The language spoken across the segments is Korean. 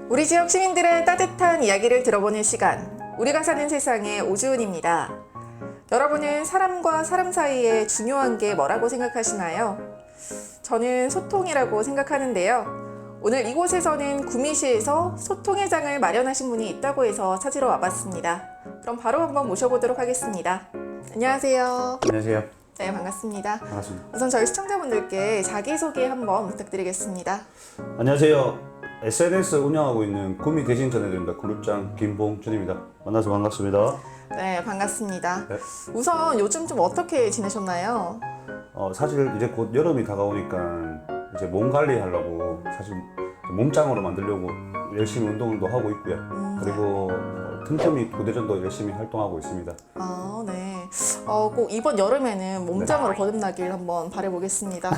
우리 지역 시민들의 따뜻한 이야기를 들어보는 시간, 우리가 사는 세상의 오주은입니다. 여러분은 사람과 사람 사이에 중요한 게 뭐라고 생각하시나요? 저는 소통이라고 생각하는데요. 오늘 이곳에서는 구미시에서 소통의 장을 마련하신 분이 있다고 해서 찾으러 와봤습니다. 그럼 바로 한번 모셔보도록 하겠습니다. 안녕하세요. 안녕하세요. 네, 반갑습니다. 반갑습니다. 우선 저희 시청자분들께 자기소개 한번 부탁드리겠습니다. 안녕하세요. SNS 운영하고 있는 구미 대신 전해드립니다. 그룹장 김봉준입니다. 만나서 반갑습니다. 네, 반갑습니다. 네. 우선 요즘 좀 어떻게 지내셨나요? 사실 이제 곧 여름이 다가오니까 이제 몸 관리하려고 사실 몸짱으로 만들려고 열심히 운동도 하고 있고요. 그리고 틈틈이 부대전도 열심히 활동하고 있습니다. 아, 네. 꼭 이번 여름에는 몸짱으로 거듭나길 한번 바라보겠습니다.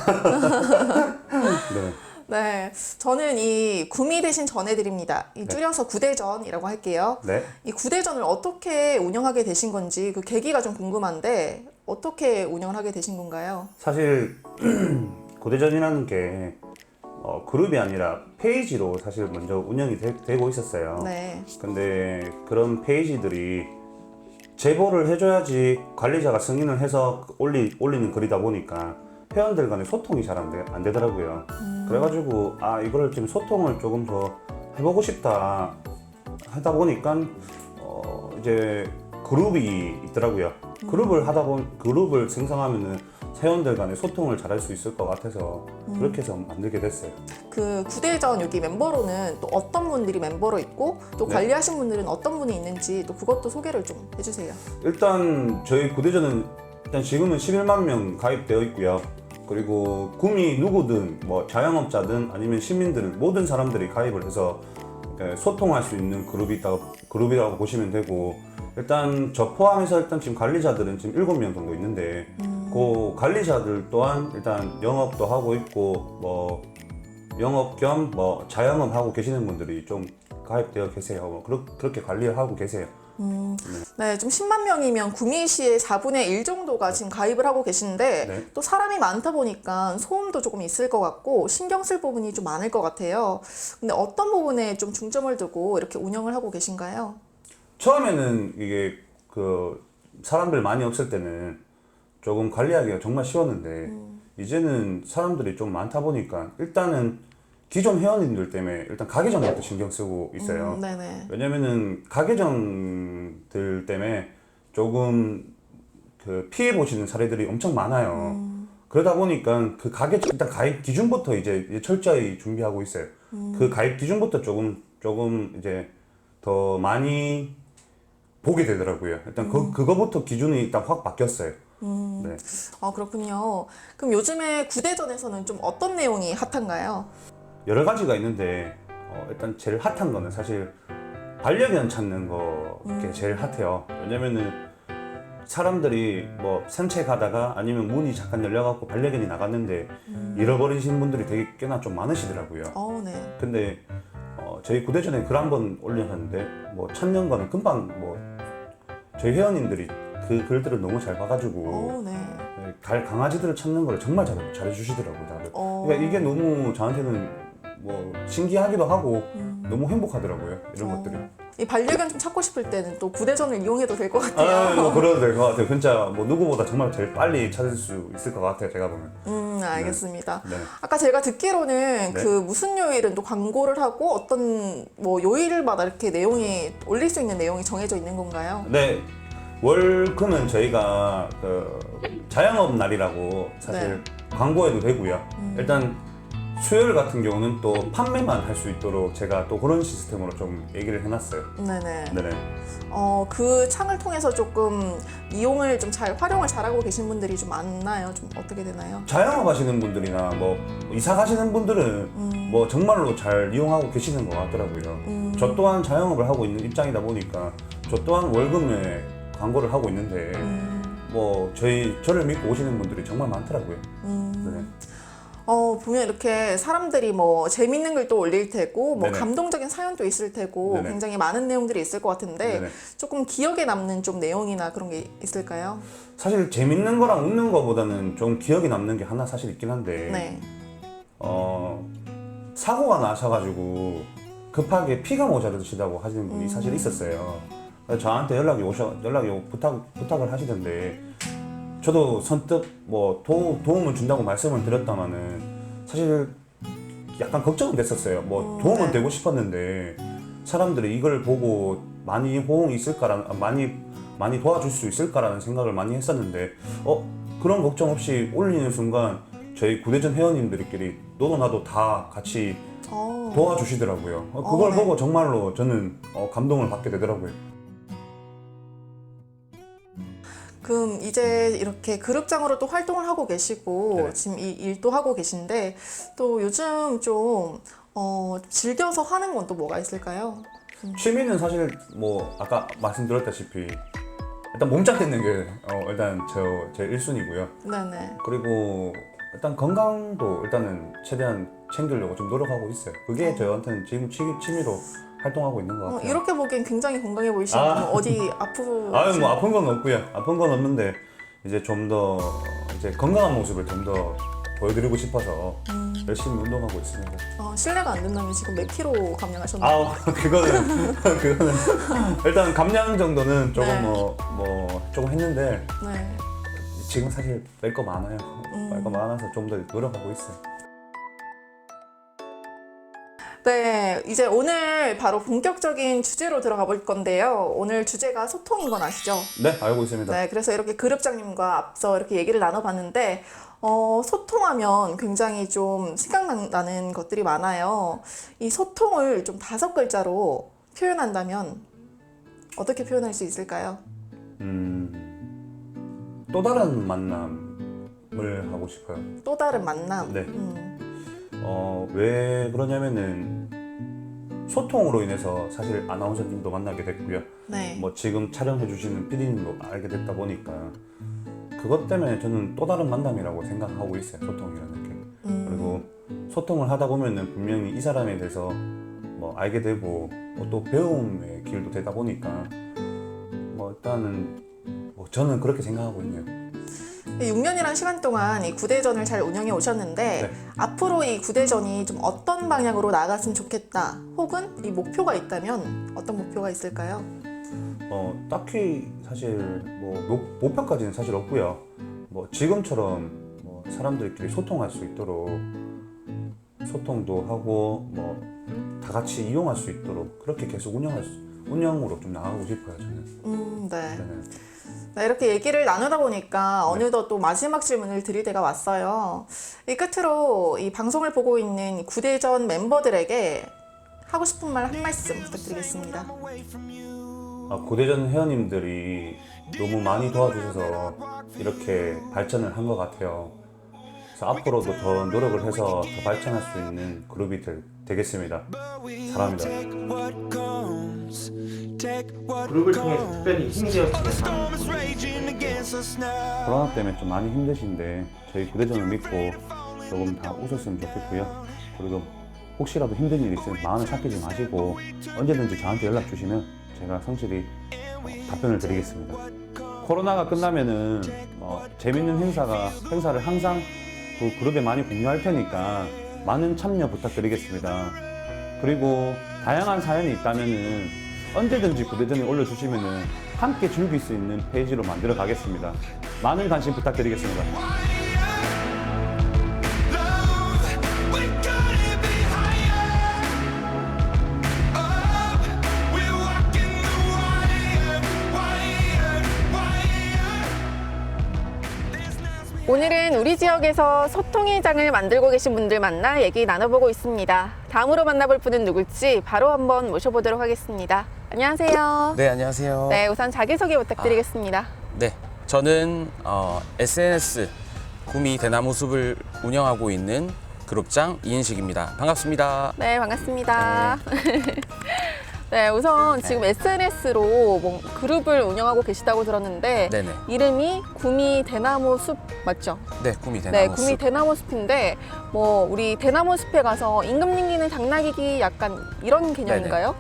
네. 네, 저는 이 구미 대신 전해드립니다. 이 줄여서 구대전이라고 할게요. 네. 이 구대전을 어떻게 운영하게 되신 건지 그 계기가 좀 궁금한데 어떻게 운영을 하게 되신 건가요? 사실 고대전이라는 게 그룹이 아니라 페이지로 사실 먼저 운영이 되고 있었어요. 네. 근데 그런 페이지들이 제보를 해줘야지 관리자가 승인을 해서 올리는 글이다 보니까 회원들 간의 소통이 잘 안 되더라고요. 그래가지고 이거를 지금 소통을 조금 더 해보고 싶다 하다 보니까 이제 그룹이 있더라고요. 그룹을 생성하면은 회원들 간의 소통을 잘할 수 있을 것 같아서 그렇게 해서 만들게 됐어요. 그 구대전 여기 멤버로는 또 어떤 분들이 멤버로 있고 또 네. 관리하신 분들은 어떤 분이 있는지 또 그것도 소개를 좀 해주세요. 일단 저희 구대전은 일단 지금은 11만 명 가입되어 있고요. 그리고 구미 누구든 뭐 자영업자든 아니면 시민들은 모든 사람들이 가입을 해서 소통할 수 있는 그룹이라고 보시면 되고, 일단 저 포함해서 일단 지금 관리자들은 지금 7명 정도 있는데 그 관리자들 또한 일단 영업도 하고 있고 뭐 영업 겸 뭐 자영업 하고 계시는 분들이 좀 가입되어 계세요. 뭐 그렇게 관리를 하고 계세요. 네, 좀 10만 명이면 구미시의 4분의 1 정도가 지금 가입을 하고 계신데 네. 또 사람이 많다 보니까 소음도 조금 있을 것 같고 신경 쓸 부분이 좀 많을 것 같아요. 근데 어떤 부분에 좀 중점을 두고 이렇게 운영을 하고 계신가요? 처음에는 이게 사람들 많이 없을 때는 조금 관리하기가 정말 쉬웠는데 이제는 사람들이 좀 많다 보니까 일단은 기존 회원님들 때문에 일단 가계정부터 신경 쓰고 있어요. 네네. 왜냐면은 가계정들 때문에 조금 피해 보시는 사례들이 엄청 많아요. 그러다 보니까 그 일단 가입 기준부터 이제 철저히 준비하고 있어요. 그 가입 기준부터 조금 이제 더 많이 보게 되더라고요. 일단 그거부터 기준이 일단 확 바뀌었어요. 네. 그렇군요. 그럼 요즘에 구대전에서는 좀 어떤 내용이 핫한가요? 여러 가지가 있는데 일단 제일 핫한 거는 사실 반려견 찾는 게 제일 핫해요. 왜냐면은 사람들이 뭐 산책하다가 아니면 문이 잠깐 열려갖고 반려견이 나갔는데 잃어버리신 분들이 되게 꽤나 좀 많으시더라고요. 네. 근데 저희 구대전에 글 한 번 올렸는데 뭐 찾는 거는 금방 저희 회원님들이 그 글들을 너무 잘 봐가지고 네. 강아지들을 찾는 걸 정말 잘해주시더라고요, 다들. 그러니까 이게 너무 저한테는 뭐 신기하기도 하고 너무 행복하더라고요, 이런 것들이. 이 반려견 좀 찾고 싶을 때는 또 구대전을 이용해도 될 것 같아요. 뭐 그래도 될 것 같아요. 진짜 뭐 누구보다 정말 제일 빨리 찾을 수 있을 것 같아요, 제가 보면. 알겠습니다. 네. 아까 제가 듣기로는 네. 그 무슨 요일은 또 광고를 하고 어떤 뭐 요일마다 이렇게 내용이 올릴 수 있는 내용이 정해져 있는 건가요? 네. 월금은 저희가 자영업 날이라고 사실 광고해도 되고요. 일단 수요일 같은 경우는 또 판매만 할 수 있도록 제가 또 그런 시스템으로 좀 얘기를 해놨어요. 네네. 네네. 그 창을 통해서 조금 이용을 좀 활용을 잘하고 계신 분들이 좀 많나요? 좀 어떻게 되나요? 자영업 하시는 분들이나 뭐 이사 가시는 분들은 뭐 정말로 잘 이용하고 계시는 것 같더라고요. 저 또한 자영업을 하고 있는 입장이다 보니까 저 또한 월급에 광고를 하고 있는데 뭐 저를 믿고 오시는 분들이 정말 많더라고요. 네. 보면 이렇게 사람들이 뭐 재밌는 글도 올릴 테고 뭐 네네. 감동적인 사연도 있을 테고 네네. 굉장히 많은 내용들이 있을 것 같은데 네네. 조금 기억에 남는 좀 내용이나 그런 게 있을까요? 사실 재밌는 거랑 웃는 거보다는 좀 기억에 남는 게 하나 사실 있긴 한데 네. 사고가 나셔가지고 급하게 피가 모자르시다고 하시는 분이 사실 있었어요. 그래서 저한테 연락이 부탁을 하시던데 저도 선뜻 뭐 도움을 준다고 말씀을 드렸다마는 사실 약간 걱정은 됐었어요. 뭐 도움은 네. 되고 싶었는데 사람들이 이걸 보고 많이 호응이 있을까라는 많이 도와줄 수 있을까라는 생각을 많이 했었는데 그런 걱정 없이 올리는 순간 저희 구대전 회원님들끼리 너도 나도 다 같이 도와주시더라고요. 그걸 네. 보고 정말로 저는 감동을 받게 되더라고요. 그럼 이제 이렇게 그룹장으로 또 활동을 하고 계시고 네. 지금 이 일도 하고 계신데 또 요즘 좀 즐겨서 하는 건 또 뭐가 있을까요? 취미는 사실 뭐 아까 말씀드렸다시피 일단 몸짱 뜯는 게 일단 제 1순위고요. 네네. 그리고 일단 건강도 일단은 최대한 챙기려고 좀 노력하고 있어요. 그게 저한테는 지금 취미로 활동하고 있는 것 같아요. 이렇게 보기엔 굉장히 건강해 보이시는데 뭐 어디 아유 뭐 아픈 건 없고요. 아픈 건 없는데 이제 좀 더 이제 건강한 모습을 좀 더 보여드리고 싶어서 열심히 운동하고 있습니다. 실례가 안 된다면 지금 몇 킬로 감량하셨나요? 그거는 일단 감량 정도는 조금 네. 뭐 조금 했는데 네. 지금 사실 뺄 거 많아요. 뺄 거 많아서 좀 더 노력하고 있어요. 네, 이제 오늘 바로 본격적인 주제로 들어가 볼 건데요. 오늘 주제가 소통인 건 아시죠? 네, 알고 있습니다. 네, 그래서 이렇게 그룹장님과 앞서 이렇게 얘기를 나눠봤는데, 소통하면 굉장히 좀 생각나는 것들이 많아요. 이 소통을 좀 5글자로 표현한다면 어떻게 표현할 수 있을까요? 또 다른 만남을 하고 싶어요. 또 다른 만남. 네. 왜 그러냐면은 소통으로 인해서 사실 아나운서님도 만나게 됐고요. 네. 뭐 지금 촬영해주시는 PD님도 알게 됐다 보니까 그것 때문에 저는 또 다른 만남이라고 생각하고 있어요. 소통이라는 게. 그리고 소통을 하다 보면은 분명히 이 사람에 대해서 뭐 알게 되고 또 배움의 길도 되다 보니까 뭐 일단은 뭐 저는 그렇게 생각하고 있네요. 6년이란 시간 동안 이 구대전을 잘 운영해 오셨는데 네. 앞으로 이 구대전이 좀 어떤 방향으로 나아갔으면 좋겠다 혹은 이 목표가 있다면 어떤 목표가 있을까요? 딱히 사실 뭐 목표까지는 사실 없고요. 뭐 지금처럼 뭐 사람들끼리 소통할 수 있도록 소통도 하고 뭐 다 같이 이용할 수 있도록 그렇게 계속 운영으로 좀 나가고 싶어요. 저는. 네. 네. 네, 이렇게 얘기를 나누다 보니까 어느덧 또 마지막 질문을 드릴 때가 왔어요. 이 끝으로 이 방송을 보고 있는 구대전 멤버들에게 하고 싶은 말 한 말씀 부탁드리겠습니다. 구대전 회원님들이 너무 많이 도와주셔서 이렇게 발전을 한 것 같아요. 그래서 앞으로도 더 노력을 해서 더 발전할 수 있는 그룹이 되겠습니다. 사랑합니다. 그룹을 통해서 특별히 힘이 되었으면 하는 코로나 때문에 좀 많이 힘드신데 저희 구대전을 믿고 조금 다 웃었으면 좋겠고요. 그리고 혹시라도 힘든 일 있으면 마음을 삭히지 마시고 언제든지 저한테 연락 주시면 제가 성실히 답변을 드리겠습니다. 코로나가 끝나면은 재밌는 행사를 항상 그 그룹에 많이 공유할 테니까 많은 참여 부탁드리겠습니다. 그리고 다양한 사연이 있다면은 언제든지 구대전에 올려주시면은 함께 즐길 수 있는 페이지로 만들어 가겠습니다. 많은 관심 부탁드리겠습니다. 오늘은 우리 지역에서 소통의 장을 만들고 계신 분들 만나 얘기 나눠보고 있습니다. 다음으로 만나볼 분은 누굴지 바로 한번 모셔보도록 하겠습니다. 안녕하세요. 네, 안녕하세요. 네, 우선 자기소개 부탁드리겠습니다. 네, 저는 SNS 구미 대나무 숲을 운영하고 있는 그룹장 이인식입니다. 반갑습니다. 네, 반갑습니다. 네, 우선 지금 SNS로 뭐 그룹을 운영하고 계시다고 들었는데 네네. 이름이 구미 대나무 숲 맞죠? 네, 구미 네, 대나무 구미 숲. 대나무 숲인데 뭐 우리 대나무 숲에 가서 임금님기는 당나귀기 약간 이런 개념인가요?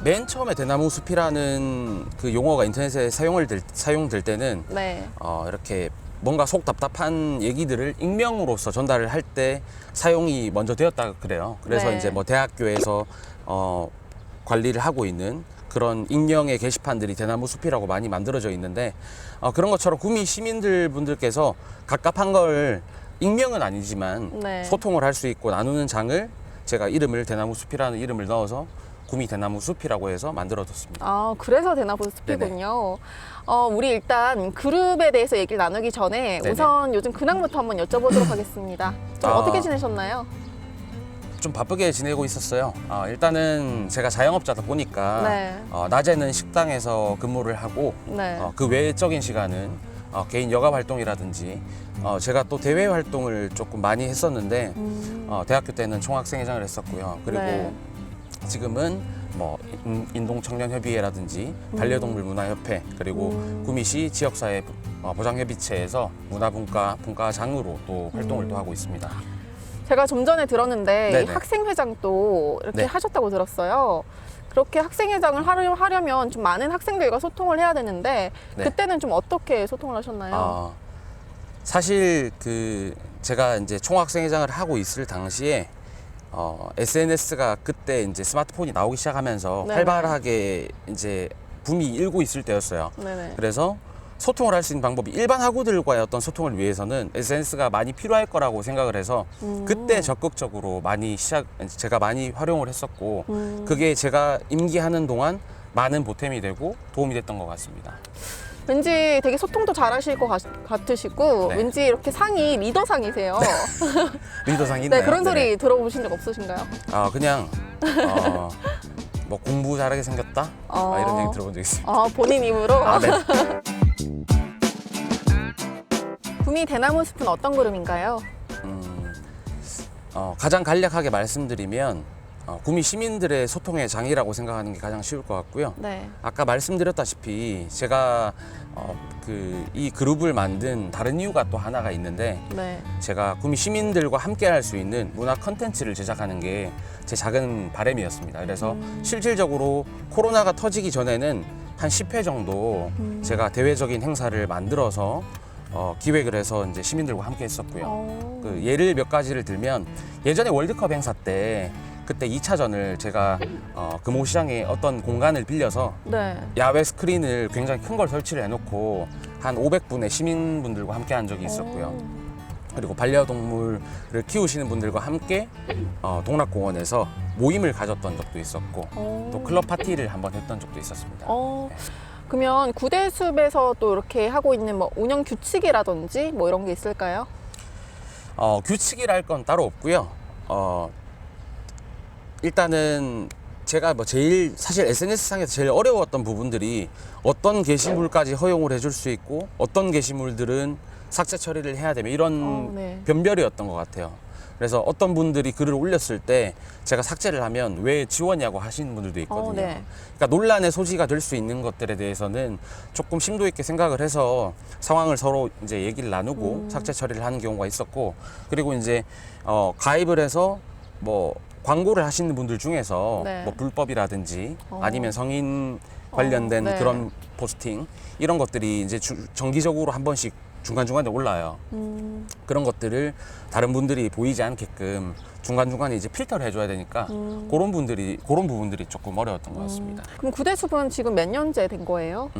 맨 처음에 대나무 숲이라는 그 용어가 인터넷에 사용될 때는 네. 이렇게 뭔가 속 답답한 얘기들을 익명으로서 전달을 할 때 사용이 먼저 되었다 그래요. 그래서 네. 이제 뭐 대학교에서 관리를 하고 있는 그런 익명의 게시판들이 대나무 숲이라고 많이 만들어져 있는데 그런 것처럼 구미 시민들 분들께서 갑갑한 걸 익명은 아니지만 네. 소통을 할 수 있고 나누는 장을 제가 이름을 대나무 숲이라는 이름을 넣어서 구미 대나무 숲이라고 해서 만들어뒀습니다. 아, 그래서 대나무 숲이군요. 우리 일단 그룹에 대해서 얘기를 나누기 전에 네네. 우선 요즘 근황부터 한번 여쭤보도록 하겠습니다. 좀 아. 어떻게 지내셨나요? 좀 바쁘게 지내고 있었어요. 일단은 제가 자영업자다 보니까 네. 낮에는 식당에서 근무를 하고 네. 그 외적인 시간은 개인 여가 활동이라든지 제가 또 대외 활동을 조금 많이 했었는데 대학교 때는 총학생회장을 했었고요. 그리고 네. 지금은 뭐 인동청년협의회라든지 반려동물 문화협회 그리고 구미시 지역사회 보장협의체에서 문화분과장으로 또 활동을 또 하고 있습니다. 제가 좀 전에 들었는데 이 네네. 학생회장도 이렇게 네. 하셨다고 들었어요. 그렇게 학생회장을 하려면 좀 많은 학생들과 소통을 해야 되는데 네. 그때는 좀 어떻게 소통을 하셨나요? 사실 제가 이제 총학생회장을 하고 있을 당시에 SNS가 그때 이제 스마트폰이 나오기 시작하면서 네네. 활발하게 이제 붐이 일고 있을 때였어요. 네네. 그래서 소통을 할 수 있는 방법이 일반 학우들과의 어떤 소통을 위해서는 SNS가 많이 필요할 거라고 생각을 해서 그때 적극적으로 제가 많이 활용을 했었고 그게 제가 임기하는 동안 많은 보탬이 되고 도움이 됐던 것 같습니다. 왠지 되게 소통도 잘하실 것 같으시고 네. 왠지 이렇게 상이 리더상이세요. 리더상이 있나요? 네, 그런 소리 네네. 들어보신 적 없으신가요? 그냥 뭐 공부 잘하게 생겼다 이런 얘기 들어본 적 있습니다. 본인 입으로? 네. 구미 대나무 숲은 어떤 그룹인가요? 가장 간략하게 말씀드리면 구미 시민들의 소통의 장이라고 생각하는 게 가장 쉬울 것 같고요. 네. 아까 말씀드렸다시피 제가 이 그룹을 만든 다른 이유가 또 하나가 있는데 네. 제가 구미 시민들과 함께 할 수 있는 문화 컨텐츠를 제작하는 게 제 작은 바람이었습니다. 그래서 실질적으로 코로나가 터지기 전에는 한 10회 정도 제가 대외적인 행사를 만들어서 기획을 해서 이제 시민들과 함께 했었고요. 그 예를 몇 가지를 들면 예전에 월드컵 행사 때 그때 2차전을 제가 금호시장에 어떤 공간을 빌려서 네. 야외 스크린을 굉장히 큰 걸 설치를 해놓고 한 500분의 시민분들과 함께 한 적이 있었고요. 그리고 반려동물을 키우시는 분들과 함께 동락공원에서 모임을 가졌던 적도 있었고 또 클럽 파티를 한번 했던 적도 있었습니다. 그러면 구대숲에서 또 이렇게 하고 있는 뭐 운영 규칙이라든지 뭐 이런 게 있을까요? 규칙이랄 건 따로 없고요. 일단은 제가 뭐 사실 SNS상에서 제일 어려웠던 부분들이 어떤 게시물까지 허용을 해줄 수 있고 어떤 게시물들은 삭제 처리를 해야 되며 이런 네. 변별이었던 것 같아요. 그래서 어떤 분들이 글을 올렸을 때 제가 삭제를 하면 왜 지웠냐고 하시는 분들도 있거든요. 네. 그러니까 논란의 소지가 될 수 있는 것들에 대해서는 조금 심도 있게 생각을 해서 상황을 서로 이제 얘기를 나누고 삭제 처리를 하는 경우가 있었고, 그리고 이제 가입을 해서 뭐 광고를 하시는 분들 중에서 네. 뭐 불법이라든지 아니면 성인 관련된 네. 그런 포스팅 이런 것들이 이제 정기적으로 한 번씩 중간중간에 올라요. 그런 것들을 다른 분들이 보이지 않게끔 중간중간에 이제 필터를 해줘야 되니까 그런 부분들이 조금 어려웠던 것 같습니다. 그럼 구대숲은 지금 몇 년째 된 거예요?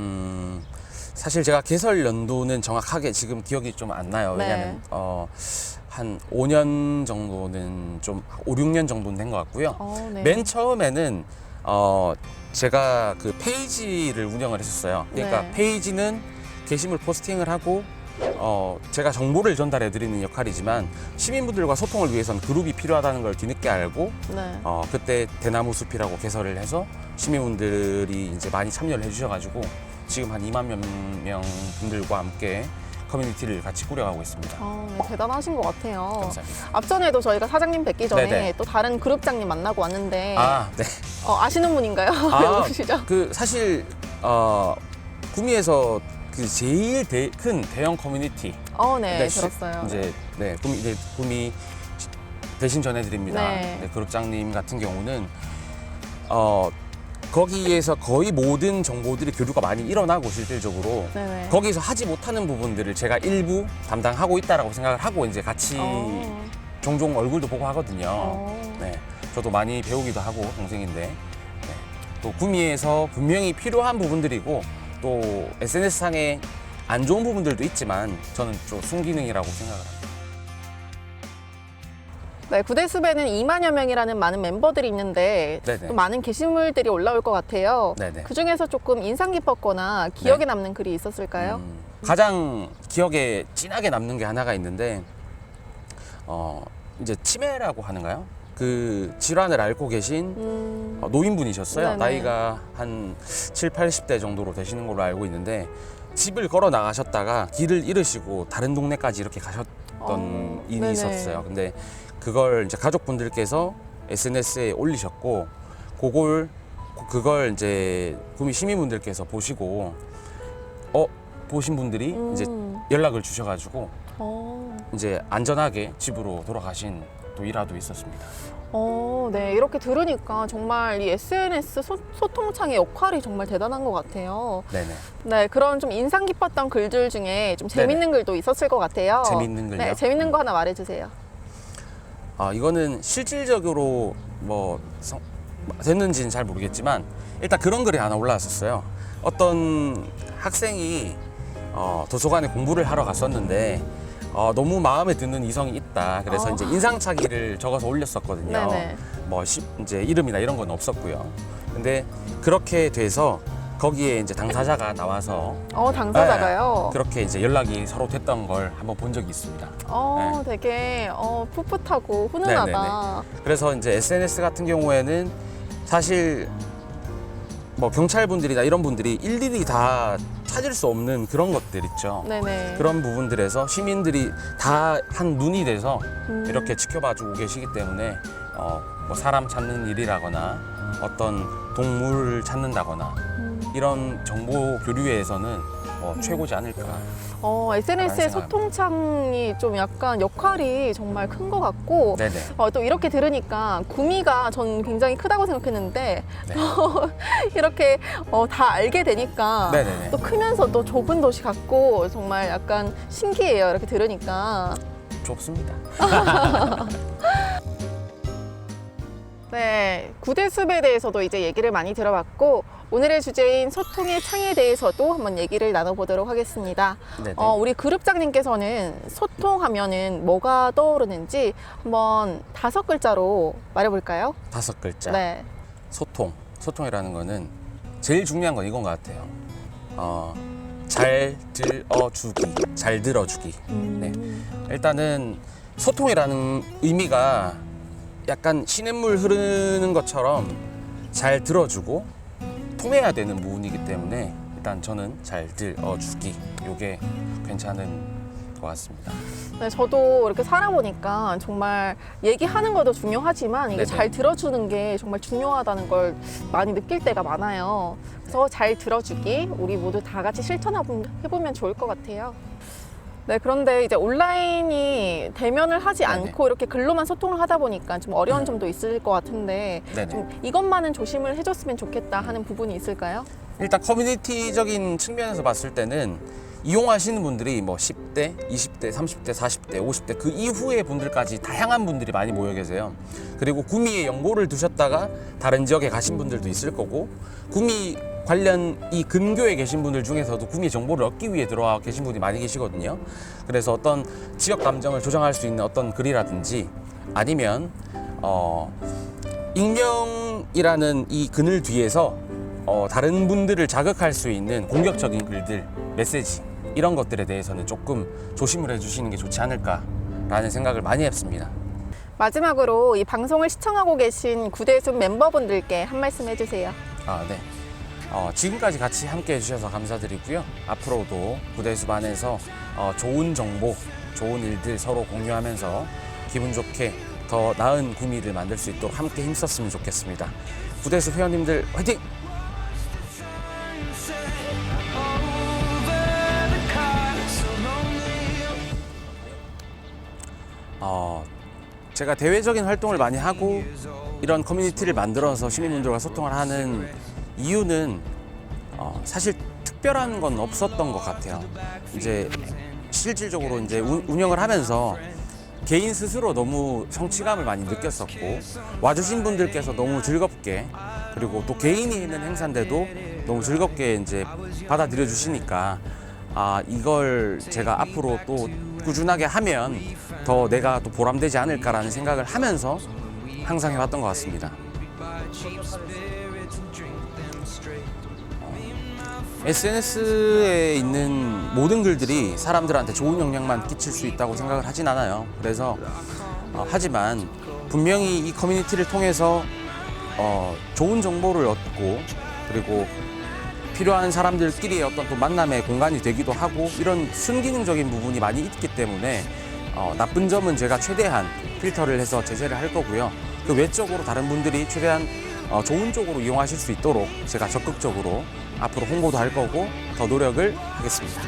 사실 제가 개설 연도는 정확하게 지금 기억이 좀 안 나요. 네. 왜냐하면 한 5년 정도는 좀 5, 6년 정도는 된 것 같고요. 네. 맨 처음에는 제가 그 페이지를 운영을 했었어요. 그러니까 네. 페이지는 게시물 포스팅을 하고 제가 정보를 전달해 드리는 역할이지만 시민분들과 소통을 위해서는 그룹이 필요하다는 걸 뒤늦게 알고 네. 그때 대나무 숲이라고 개설을 해서 시민분들이 이제 많이 참여를 해주셔가지고 지금 한 2만 명 분들과 함께 커뮤니티를 같이 꾸려가고 있습니다. 네, 대단하신 것 같아요. 감사합니다. 앞전에도 저희가 사장님 뵙기 전에 네네. 또 다른 그룹장님 만나고 왔는데 네. 아시는 분인가요? 누구시죠? 사실 구미에서 그 제일 큰 대형 커뮤니티. 네, 들었어요. 이제 구미 대신 전해드립니다. 네. 그룹장님 같은 경우는 거기에서 거의 모든 정보들이 교류가 많이 일어나고 실질적으로 네네. 거기서 하지 못하는 부분들을 제가 일부 담당하고 있다라고 생각을 하고 이제 같이 종종 얼굴도 보고 하거든요. 네, 저도 많이 배우기도 하고 동생인데 네, 또 구미에서 분명히 필요한 부분들이고 또 SNS 상에 안 좋은 부분들도 있지만 저는 좀 순기능이라고 생각을 합니다. 네, 구대숲에는 2만여 명이라는 많은 멤버들이 있는데 네네. 또 많은 게시물들이 올라올 것 같아요. 네네. 그 중에서 조금 인상 깊었거나 기억에 남는 글이 있었을까요? 가장 기억에 진하게 남는 게 하나가 있는데 이제 치매라고 하는가요? 그 질환을 앓고 계신 노인분이셨어요. 네네. 나이가 한 7, 80대 정도로 되시는 걸로 알고 있는데 집을 걸어 나가셨다가 길을 잃으시고 다른 동네까지 이렇게 가셨던 일이 네네. 있었어요. 근데 그걸 이제 가족분들께서 SNS에 올리셨고 그걸 이제 구미 시민분들께서 보시고 보신 분들이 이제 연락을 주셔가지고 이제 안전하게 집으로 돌아가신 또 일화도 있었습니다. 네, 이렇게 들으니까 정말 이 SNS 소통창의 역할이 정말 대단한 것 같아요. 네네. 네, 그런 좀 인상 깊었던 글들 중에 좀 재밌는 글도 있었을 것 같아요. 재밌는 글요? 네, 재밌는 거 하나 말해주세요. 이거는 실질적으로 됐는지는 잘 모르겠지만 일단 그런 글이 하나 올라왔었어요. 어떤 학생이 도서관에 공부를 하러 갔었는데 너무 마음에 드는 이성이 있다. 그래서 이제 인상착의를 적어서 올렸었거든요. 네네. 이제 이름이나 이런 건 없었고요. 근데 그렇게 돼서 거기에 이제 당사자가 나와서 당사자가요? 네, 그렇게 이제 연락이 서로 됐던 걸 한번 본 적이 있습니다. 네. 되게 풋풋하고 훈훈하다. 네네네. 그래서 이제 SNS 같은 경우에는 사실 경찰분들이나 이런 분들이 일일이 다 찾을 수 없는 그런 것들 있죠. 네네. 그런 부분들에서 시민들이 다 한 눈이 돼서 이렇게 지켜봐주고 계시기 때문에 사람 찾는 일이라거나 어떤 동물을 찾는다거나 이런 정보 교류에서는 최고지 않을까. SNS의 생각합니다. 소통창이 좀 약간 역할이 정말 큰 것 같고 네네. 또 이렇게 들으니까 구미가 전 굉장히 크다고 생각했는데 네. 이렇게 다 알게 되니까 네네네. 또 크면서 또 좁은 도시 같고 정말 약간 신기해요. 이렇게 들으니까. 좋습니다. 네, 구대숲에 대해서도 이제 얘기를 많이 들어봤고 오늘의 주제인 소통의 창에 대해서도 한번 얘기를 나눠보도록 하겠습니다. 네네. 우리 그룹장님께서는 소통하면은 뭐가 떠오르는지 한번 5글자로 말해볼까요? 5글자. 네. 소통이라는 거는 제일 중요한 건 이건 것 같아요. 잘 들어주기, 잘 들어주기. 네. 일단은 소통이라는 의미가 약간 시냇물 흐르는 것처럼 잘 들어주고 통해야 되는 부분이기 때문에 일단 저는 잘 들어주기 요게 괜찮은 것 같습니다. 네, 저도 이렇게 살아보니까 정말 얘기하는 것도 중요하지만 이게 네네. 잘 들어주는 게 정말 중요하다는 걸 많이 느낄 때가 많아요. 그래서 잘 들어주기 우리 모두 다 같이 실천해보면 좋을 것 같아요. 네, 그런데 이제 온라인이 대면을 하지 네네. 않고 이렇게 글로만 소통을 하다 보니까 좀 어려운 점도 있을 것 같은데 네네. 좀 이것만은 조심을 해줬으면 좋겠다 하는 부분이 있을까요? 일단 커뮤니티적인 측면에서 봤을 때는 이용하시는 분들이 10대, 20대, 30대, 40대, 50대 그 이후의 분들까지 다양한 분들이 많이 모여 계세요. 그리고 구미에 연고를 두셨다가 다른 지역에 가신 분들도 있을 거고 구미 관련 이 근교에 계신 분들 중에서도 구미 정보를 얻기 위해 들어와 계신 분이 많이 계시거든요. 그래서 어떤 지역 감정을 조장할 수 있는 어떤 글이라든지 아니면 익명이라는 이 그늘 뒤에서 다른 분들을 자극할 수 있는 공격적인 글들, 메시지 이런 것들에 대해서는 조금 조심을 해주시는 게 좋지 않을까라는 생각을 많이 했습니다. 마지막으로 이 방송을 시청하고 계신 구대숲 멤버분들께 한 말씀 해주세요. 네. 지금까지 같이 함께 해주셔서 감사드리고요. 앞으로도 구대숲 안에서 좋은 정보, 좋은 일들 서로 공유하면서 기분 좋게 더 나은 구미를 만들 수 있도록 함께 힘썼으면 좋겠습니다. 구대숲 회원님들 화이팅! 제가 대외적인 활동을 많이 하고 이런 커뮤니티를 만들어서 시민분들과 소통을 하는 이유는 사실 특별한 건 없었던 것 같아요. 이제 실질적으로 이제 운영을 하면서 개인 스스로 너무 성취감을 많이 느꼈었고, 와주신 분들께서 너무 즐겁게, 그리고 또 개인이 있는 행사인데도 너무 즐겁게 이제 받아들여 주시니까 이걸 제가 앞으로 또 꾸준하게 하면 더 내가 또 보람되지 않을까라는 생각을 하면서 항상 해왔던 것 같습니다. SNS에 있는 모든 글들이 사람들한테 좋은 영향만 끼칠 수 있다고 생각을 하진 않아요. 그래서 하지만 분명히 이 커뮤니티를 통해서 좋은 정보를 얻고, 그리고 필요한 사람들끼리의 어떤 또 만남의 공간이 되기도 하고, 이런 순기능적인 부분이 많이 있기 때문에 나쁜 점은 제가 최대한 필터를 해서 제재를 할 거고요. 그 외적으로 다른 분들이 최대한 좋은 쪽으로 이용하실 수 있도록 제가 적극적으로 앞으로 홍보도 할 거고 더 노력을 하겠습니다.